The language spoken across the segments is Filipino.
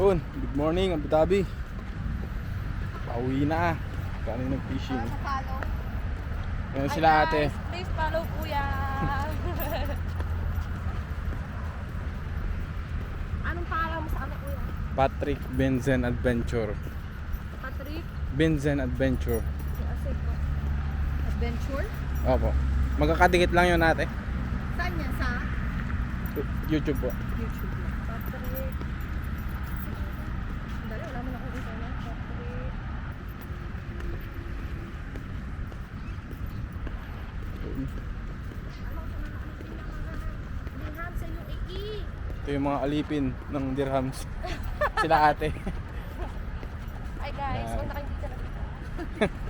Yun, good morning Abu Dhabi. Pauwi na. Kami nag-fishing. Follow. Yan sila ate. Please follow kuya. Anong pangalan mo sa kanya kuya? Patrick Benzen Adventure. Patrick? Benzen Adventure. Adventure? Opo. Magkakadikit lang yun ate. Saan yan? Sa? YouTube po. YouTube. Patrick. Dali, wala mo na kung isa na. Patrick. Dirham sa UAE. Ito yung mga alipin ng dirhams. Sila ate. Ay guys, Yan. huwag na kayong dito na dito.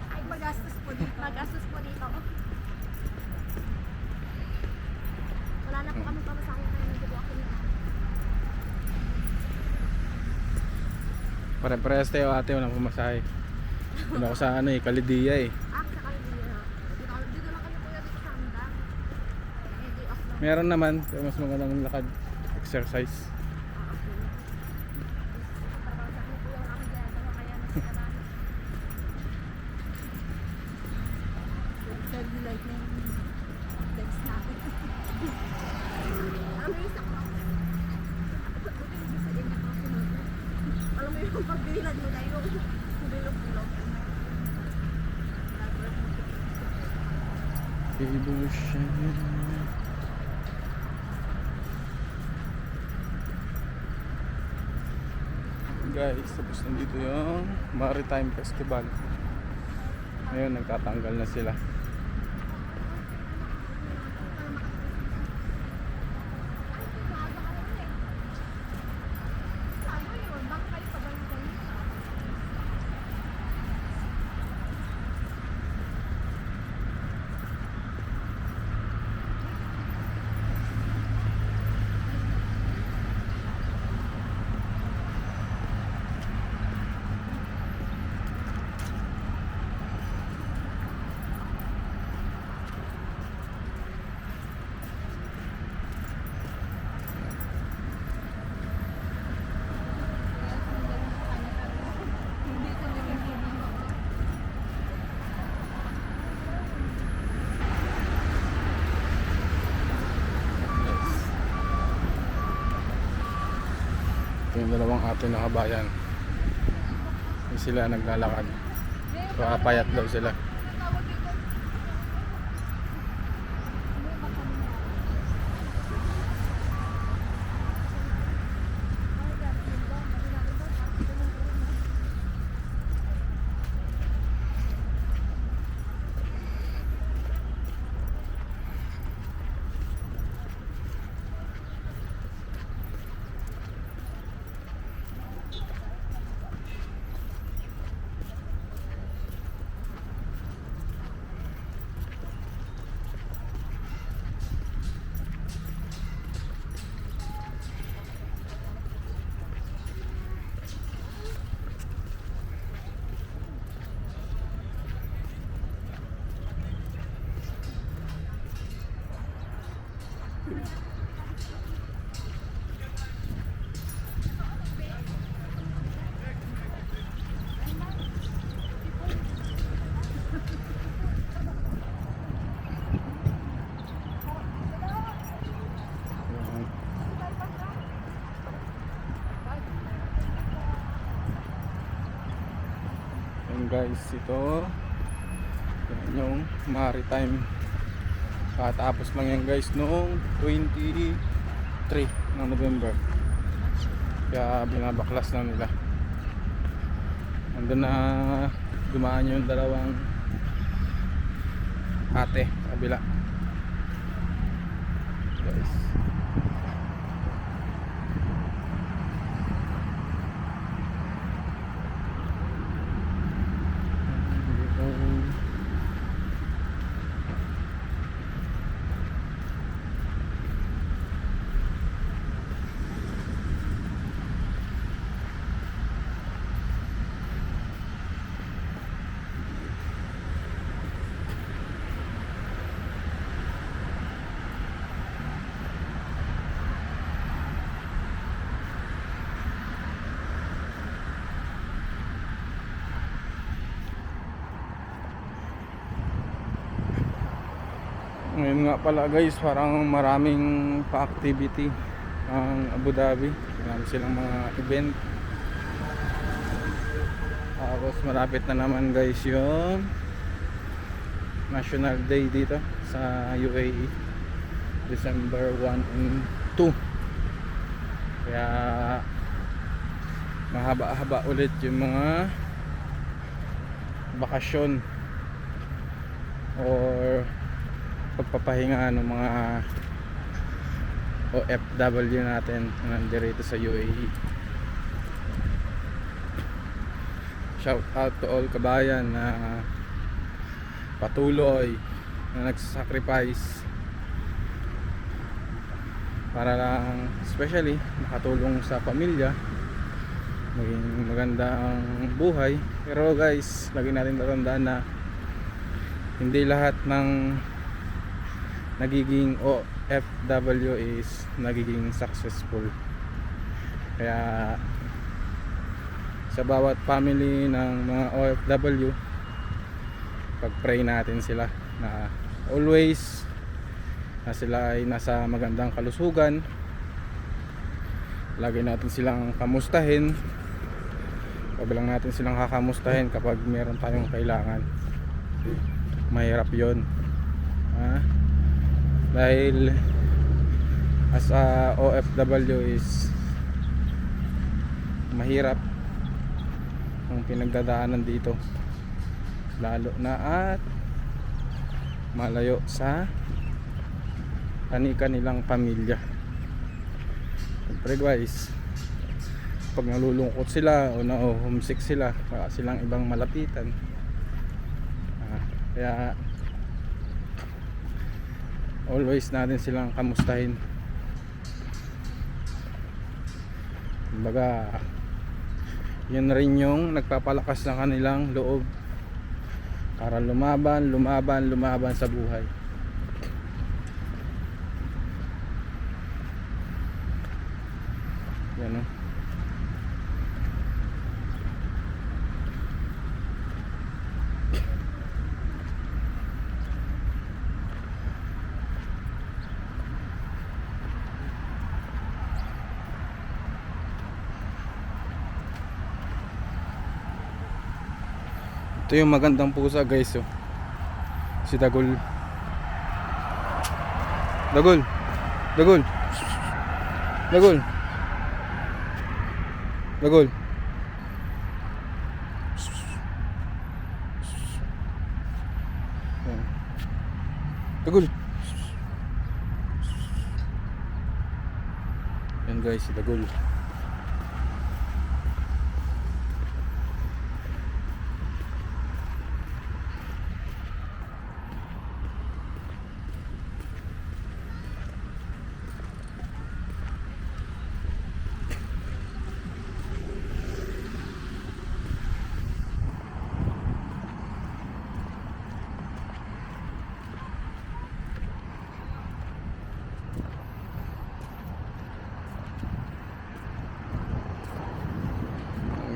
Ay, magastos po dito. Magastos po dito. Wala na po kami pamasahin kaya nagdugo ako nila. Pare-parehas tayo ate, walang pumasahe. Doon ako sa ano eh, Kalidiya eh. Ah, sa Kalibia. Dito lang kami kuya dito sa Hamdan. Eh, day off lang. Meron naman, pero mas magandang lakad. Exercise. Ah, okay. Para sa akin kuya, wala kami ginagawa kaya nasira namin. Third light na yung legs natin. Alam mo yung sakma. Buti hindi sa inyo ako sinunod. Alam mo yung pagbilan mo na yung bilog-bilog. Illusion. Guys, tapos nandito yung Maritime Festival. Ngayon nagtatanggal na sila. Yung dalawang ate na kabayan, yung sila naglalakad, so apayat daw sila. Yan guys, ito yan yung Maritime. Katapos lang yan guys noong 23 ng November, kaya binabaklas na nila. Nandun na dumaan yung dalawang ate sa kabila guys. Ngayon nga pala guys, parang maraming pa-activity ang Abu Dhabi. Marami silang mga event. Tapos malapit na naman guys yung National Day dito sa UAE, December 1 and 2. Kaya mahaba-haba ulit yung mga bakasyon or pagpapahinga ng mga OFW natin na nandito sa UAE. Shout out to all kabayan na patuloy na nagsasacrifice para lang especially makatulong sa pamilya, maging magandang buhay. Pero guys, lagi natin tatandaan na hindi lahat ng nagiging OFW is nagiging successful. Kaya sa bawat family ng mga OFW, pag-pray natin sila na always na sila ay nasa magandang kalusugan. Lagi natin silang kamustahin. Pabilang natin silang kakamustahin kapag meron tayong kailangan. Mahirap yun, dahil as a OFW is mahirap ang pinagdadaanan dito, lalo na at malayo sa kani-kanilang pamilya. Siyempre guys, pag nalulungkot sila o na-homesick sila, wala silang ibang malapitan. Kaya always natin silang kamustahin. Kumbaga, yun rin yung nagpapalakas ng kanilang loob para lumaban sa buhay. Yan o. Ito yung magandang pusa guys, oh. Si Dagol. Dagol. Dagol. Dagol. Dagol. Dagol. Yan guys, si Dagol.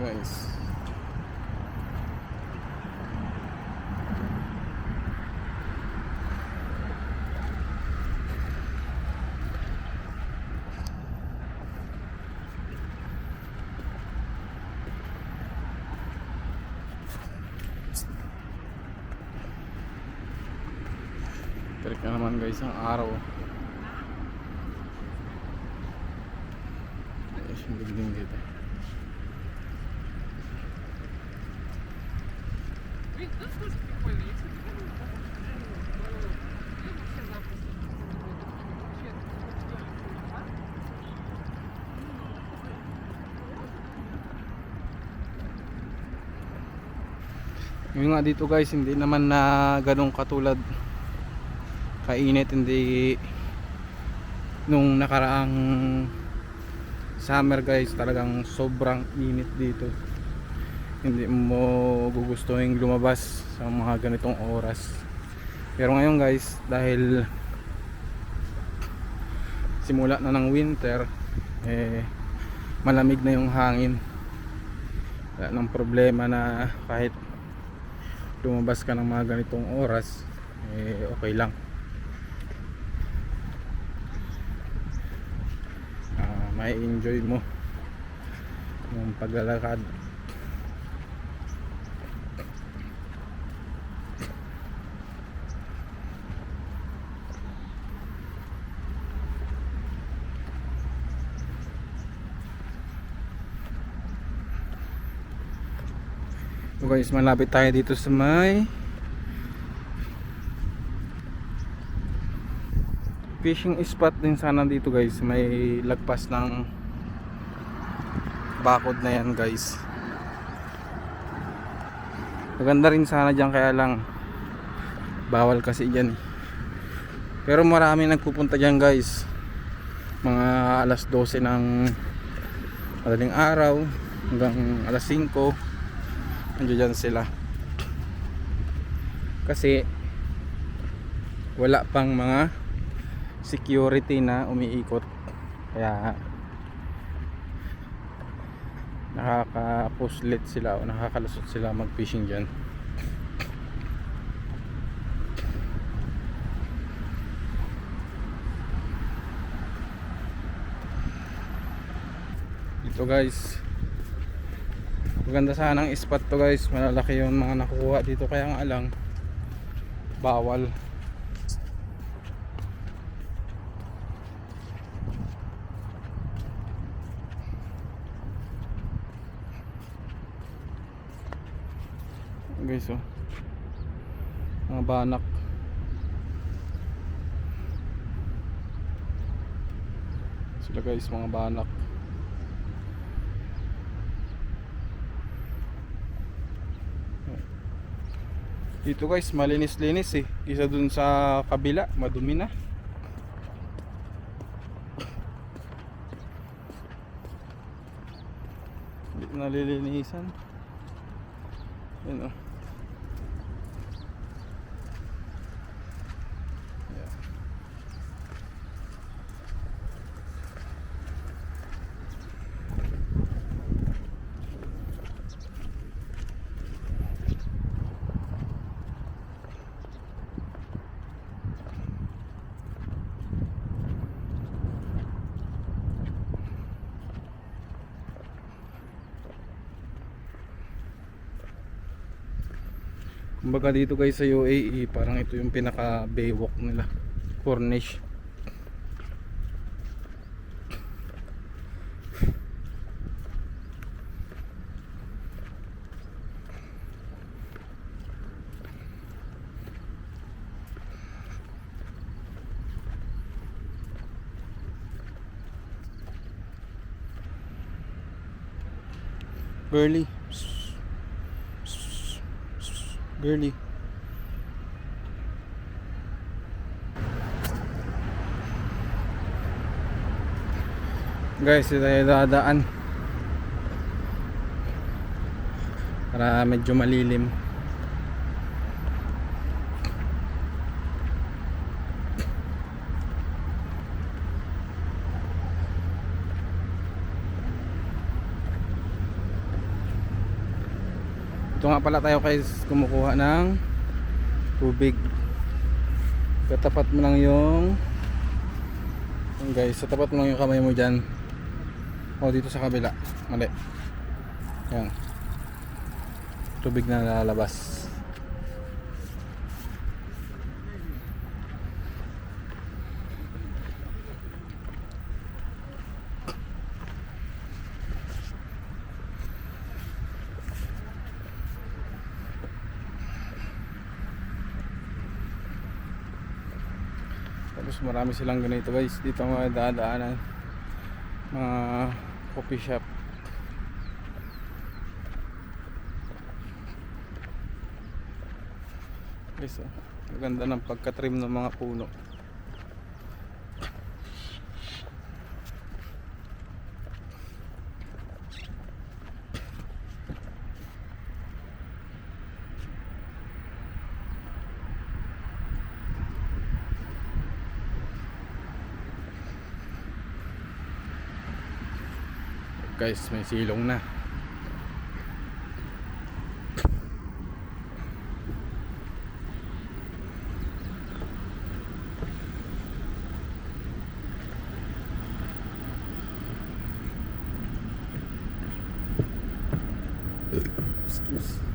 Guys, tarik na naman guys ang araw. Ayos yung building dito. Yun nga dito guys, hindi naman na ganong katulad kainit, hindi nung nakaraang summer guys. Talagang sobrang init dito, hindi mo gugustuhin lumabas sa mga ganitong oras. Pero ngayon guys, dahil simula na ng winter, malamig na yung hangin. Wala nang problema na kahit lumabas ka ng mga ganitong oras, okay lang. may enjoy mo yung paglalakad. So guys, malapit tayo dito sa may fishing spot din sana dito guys. May lagpas ng bakod na yan guys. Maganda rin sana dyan, kaya lang bawal kasi dyan. Pero marami nagpupunta dyan guys. Mga alas 12 ng madaling araw hanggang alas 5 nandiyan sila. Kasi wala pang mga security na umiikot, kaya nakakapuslit sila o nakakalusot sila mag fishing dyan. Dito guys, maganda sanang spot to guys, malalaki yung mga nakukuha dito, kaya nga lang bawal. Guys, oh, mga banak. Sila guys, mga banak. Dito guys, malinis-linis eh. Isa dun sa kabila, madumi na. Hindi nalilinisan. Yun oh. Kumbaga dito guys sa UAE, parang ito yung pinaka baywalk nila, Corniche. Girly, girly. Guys, ito tayo dadaan para medyo malilim. Ito nga pala tayo guys, kumukuha ng tubig. Katapat mo lang yung guys, tatapat mo lang yung kamay mo dyan. O dito sa kabila, mali. Yan, tubig na lalabas. Tapos marami silang ganito guys, dito mga dadaanan, mga coffee shop. Guys, oh, maganda ng pagkatrim ng mga puno. Guys, may silong na. Excuse.